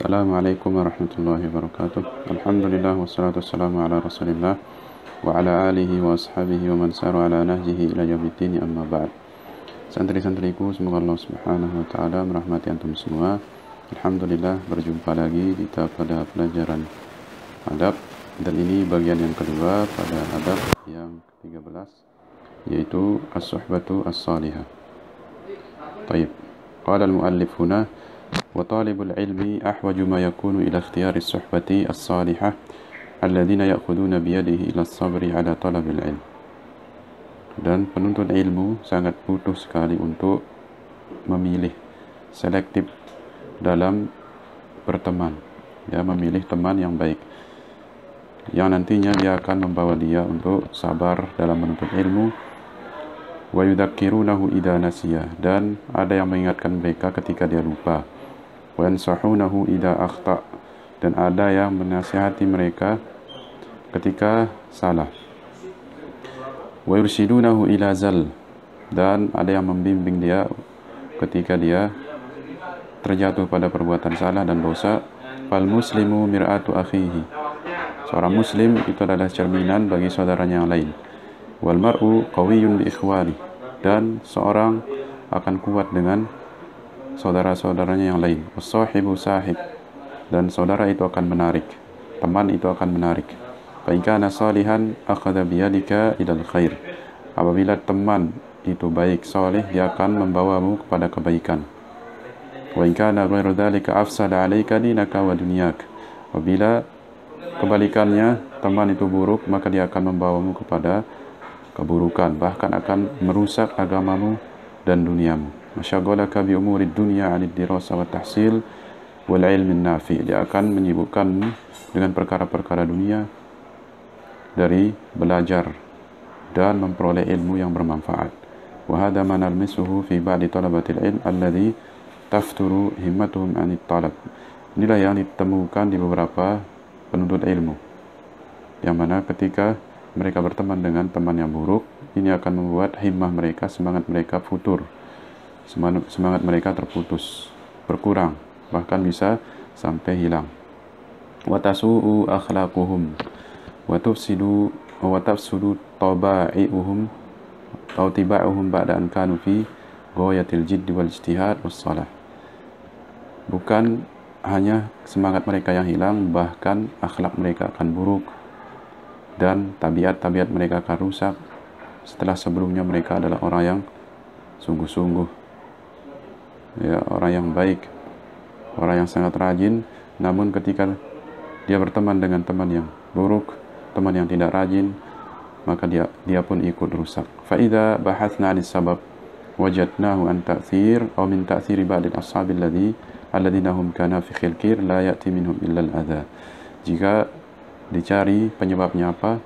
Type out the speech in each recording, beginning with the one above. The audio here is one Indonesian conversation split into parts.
Assalamualaikum warahmatullahi wabarakatuh. Alhamdulillah wassalatu wassalamu ala Rasulillah wa ala alihi wa ashabihi wa man saru ala nahjihi ila yaumiddin, amma ba'd. Santri-santriku, semoga Allah Subhanahu wa taala merahmati antum semua. Alhamdulillah, berjumpa lagi kita pada pelajaran adab, dan ini bagian yang kedua pada adab yang ke-13, yaitu as-suhbatu as-salihah. Baik. Qala al-muallif huna wa talibul ilmi ahwaju ma yakunu ila ikhtiyari as-suhbati as-salihah alladhina ya'khuduna biyadihi ila as-sabri ala talabil ilm. Dan penuntut ilmu sangat butuh sekali untuk memilih, selektif dalam berteman, ya, memilih teman yang baik, yang nantinya dia akan membawa dia untuk sabar dalam menuntut ilmu. Wa yudzakirunahu idza nasiya, dan ada yang mengingatkan mereka ketika dia lupa. Wa yansahunahu idza akhta, dan ada yang menasihati mereka ketika salah. Wa yurshidunahu ila zal, dan ada yang membimbing dia ketika dia terjatuh pada perbuatan salah dan dosa. Fal muslimu mir'atu akhihi, seorang muslim itu adalah cerminan bagi saudaranya yang lain. Wal mar'u qawiyyun bi ikhwani, dan seorang akan kuat dengan saudara-saudaranya yang lain. Was-sahibu sahib, dan saudara itu akan menarik, teman itu akan menarik. Fa in kana salihan akhadha bi yadika ilal khair, apabila teman itu baik, saleh, dia akan membawamu kepada kebaikan. Wa in kana ghairu dzalika afsada 'alaika dinaka wa dunyak, apabila kebalikannya teman itu buruk, maka dia akan membawamu kepada keburukan, bahkan akan merusak agamamu dan duniamu. Masyaghalaka bi umurid dunya 'anid dirasa wa tahsil wal ilmin nafi, dia akan menyibukkanmu dengan perkara-perkara dunia dari belajar dan memperoleh ilmu yang bermanfaat. Wa hadha ma nalmisuhu fi ba'di talabatil ilm alladhi tafturu himmatuhum 'anit talab. Inilah yang ditemukan di beberapa penuntut ilmu, yang mana ketika mereka berteman dengan teman yang buruk, ini akan membuat himmah mereka, semangat mereka futur, semangat mereka terputus, berkurang, bahkan bisa sampai hilang. Wa tasu'u akhlaquhum wa tufsidu taba'i'uhum atau tiba'uhum ba'da an kanu fi ghayatil jiddi wal ijtihad was salah. Bukan hanya semangat mereka yang hilang, bahkan akhlak mereka akan buruk dan tabiat-tabiat mereka akan rusak setelah sebelumnya mereka adalah orang yang sungguh-sungguh, ya, orang yang baik, orang yang sangat rajin. Namun ketika dia berteman dengan teman yang buruk, teman yang tidak rajin, maka dia pun ikut rusak. Fa idza bahathna 'anis sabab wajadnahu an ta'thir aw min ta'thiri ba'dil ashabil alladzina hum kana fi khilkir la ya'ti minhum illa al-adha. Jika dicari penyebabnya apa,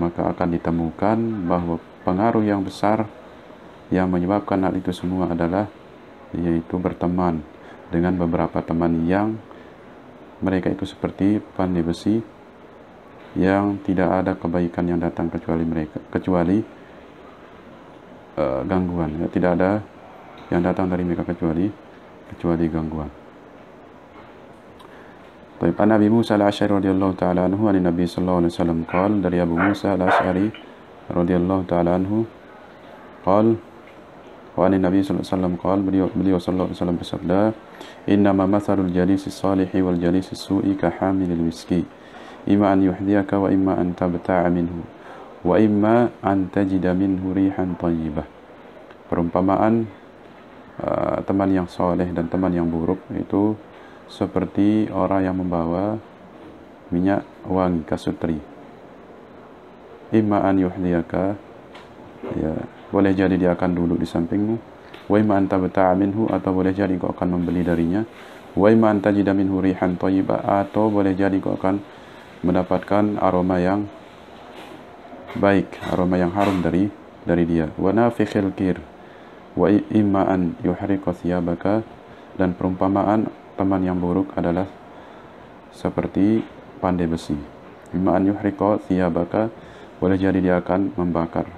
maka akan ditemukan bahwa pengaruh yang besar yang menyebabkan hal itu semua adalah yaitu berteman dengan beberapa teman yang mereka itu seperti pandai besi, yang tidak ada kebaikan yang datang kecuali gangguan, ya, tidak ada yang datang dari mereka kecuali gangguan. Baik, an Abi Musa al-Asy'ari radhiyallahu ta'ala anhu, an Nabi sallallahu alaihi wasallam qala, dari Abu Musa al-Asy'ari radhiyallahu ta'ala anhu qala, wa an Nabi sallallahu alaihi wasallam qala, beliau sallallahu alaihi wasallam bersabda, innama mathalul jalisi salihi wal jalisi su'i ka hamilil miski, imma an yuhdiyaka wa imma an tabta'a minhu wa imma an tajida minhu rihan thayyibah. Perumpamaan teman yang saleh dan teman yang buruk itu seperti orang yang membawa minyak wangi kasutri. Imma an yuhdiyaka, ya, boleh jadi dia akan duduk di sampingmu. Wa imma an tabta'a minhu, atau boleh jadi kau akan membeli darinya. Wa imma an tajida minhu rihan thayyibah, atau boleh jadi kau akan mendapatkan aroma yang baik, aroma yang harum dari dia. Wa nafikhil kir wa imma an yuhriqa thiyabaka, dan perumpamaan teman yang buruk adalah seperti pandai besi. Imma an yuhriqa thiyabaka, boleh jadi dia akan membakar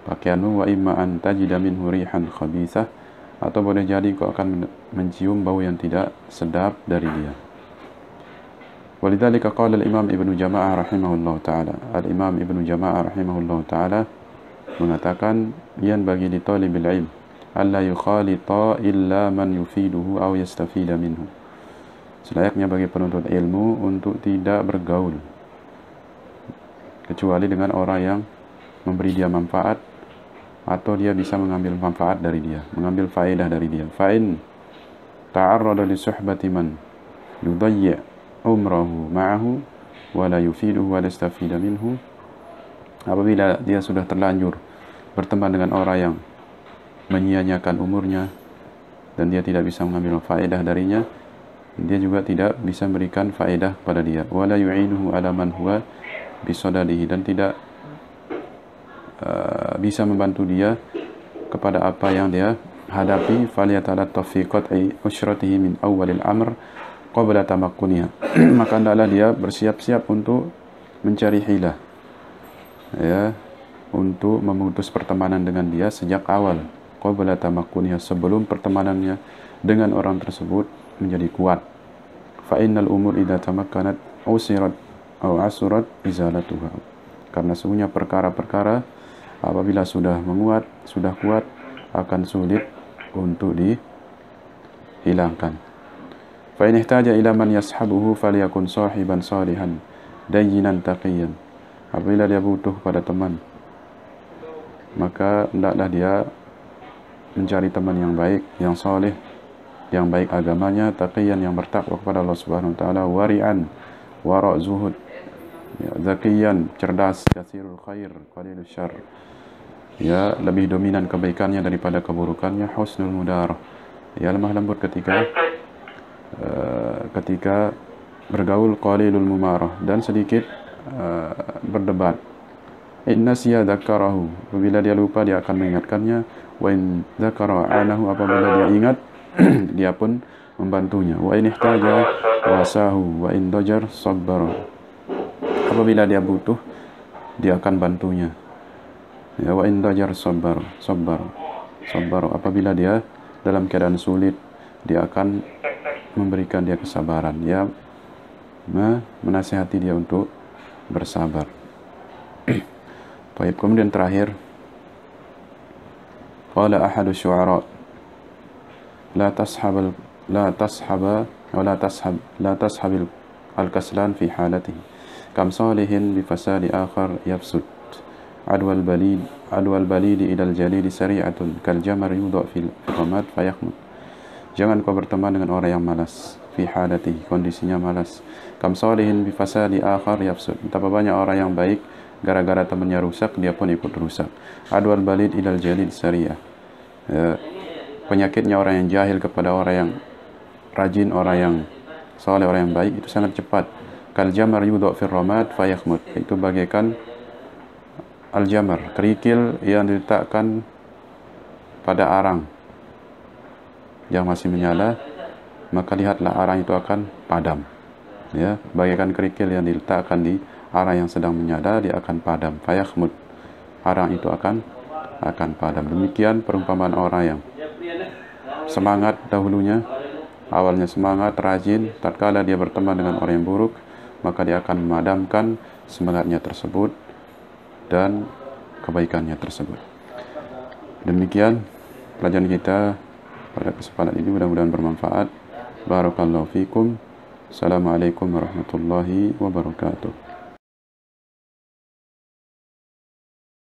pakaianmu. Wa imma an tajida minhu rihan khabithah, atau boleh jadi kau akan mencium bau yang tidak sedap dari dia. Walidzalika qala al-Imam Ibnu Jama'ah rahimahullahu taala. Al-Imam Ibnu Jama'ah rahimahullahu taala mengatakan, yan bagi li talibil ilm alla yukhalita illa man yufiduhu aw yastafida minhu. Selayaknya bagi penuntut ilmu untuk tidak bergaul kecuali dengan orang yang memberi dia manfaat atau dia bisa mengambil manfaat dari dia, mengambil faedah dari dia. Fa'in ta'arrada li suhbati man yudayyi' umrahu ma'ahu wa la yufiduhu wa la yastafida minhu. Apabila dia sudah terlanjur berteman dengan orang yang menyia-nyiakan umurnya dan dia tidak bisa mengambil faedah darinya, dia juga tidak bisa memberikan faedah pada dia. Wa la yu'inuhu ala man huwa bisadadihi, dan tidak bisa membantu dia kepada apa yang dia hadapi. Falyatalattaf fi qat'i usyratihi min awwalil amr qabla tamakkuniha. Maka hendaklah dia bersiap-siap untuk mencari hilah, ya, untuk memutus pertemanan dengan dia sejak awal, qabla tamakkuniha, sebelum pertemanannya dengan orang tersebut menjadi kuat. Fa innal umur idza tamakkanat usirat aw asurat izalatuha. Karena sesungguhnya perkara-perkara apabila sudah menguat, sudah kuat, akan sulit untuk dihilangkan. Fa in ihtaja ila man yashabuhu falyakun sahiban salihan dayyinan taqiyan. Apabila dia butuh pada teman, maka hendaklah dia mencari teman yang baik, yang saleh, yang baik agamanya, taqiyan, yang bertakwa kepada Allah Subhanahu wa taala, wari'an, wara' zuhud, ya, zakiyan, cerdas, kasirul khair, qalilul syarr, ya, lebih dominan kebaikannya daripada keburukannya, husnul mudarah, ya, lemah lembut ketika bergaul, qalilul mumarah, dan sedikit berdebat. In nasiya dzakarahu, apabila dia lupa dia akan mengingatkannya. Wa in dzakara anahu, apabila dia ingat dia pun membantunya. Wa in ihtaja wasahu, wa in dajar sabbara, apabila dia butuh dia akan bantunya. Ya, wa in dajar sabbar, apabila dia dalam keadaan sulit dia akan memberikan dia kesabaran, ya, menasihati dia untuk bersabar. Baik, kemudian terakhir, qala ahadu syu'ara la tashabil al-kaslan fi halatihi kam salihin bi fasadi akhar yafsud adwal balidi ilal jalidi sari'atun kal jamar yudha fil ramad fayakhmud. Jangan kau berteman dengan orang yang malas, fi halatihi, kondisinya malas, kam salihin bi fasadi akhar yafsud, betapa banyak orang yang baik, gara-gara temannya rusak dia pun ikut rusak. Adwal balid ilal jalid sari'ah, penyakitnya orang yang jahil kepada orang yang rajin, orang yang saleh, orang yang baik itu sangat cepat. Kal jamar yudha fil ramad fayakhmud, itu bagaikan al-jamar, kerikil yang diletakkan pada arang yang masih menyala, maka lihatlah arang itu akan padam, ya, bagaikan kerikil yang diletakkan di arang yang sedang menyala, dia akan padam. Fayakhmud, arang itu akan padam. Demikian perumpamaan orang yang semangat dahulunya, awalnya semangat, rajin, tatkala dia berteman dengan orang yang buruk, maka dia akan memadamkan semangatnya tersebut dan kebaikannya tersebut. Demikian pelajaran kita pada kesempatan ini, mudah-mudahan bermanfaat. Barakallahu fikum. Assalamualaikum warahmatullahi wabarakatuh.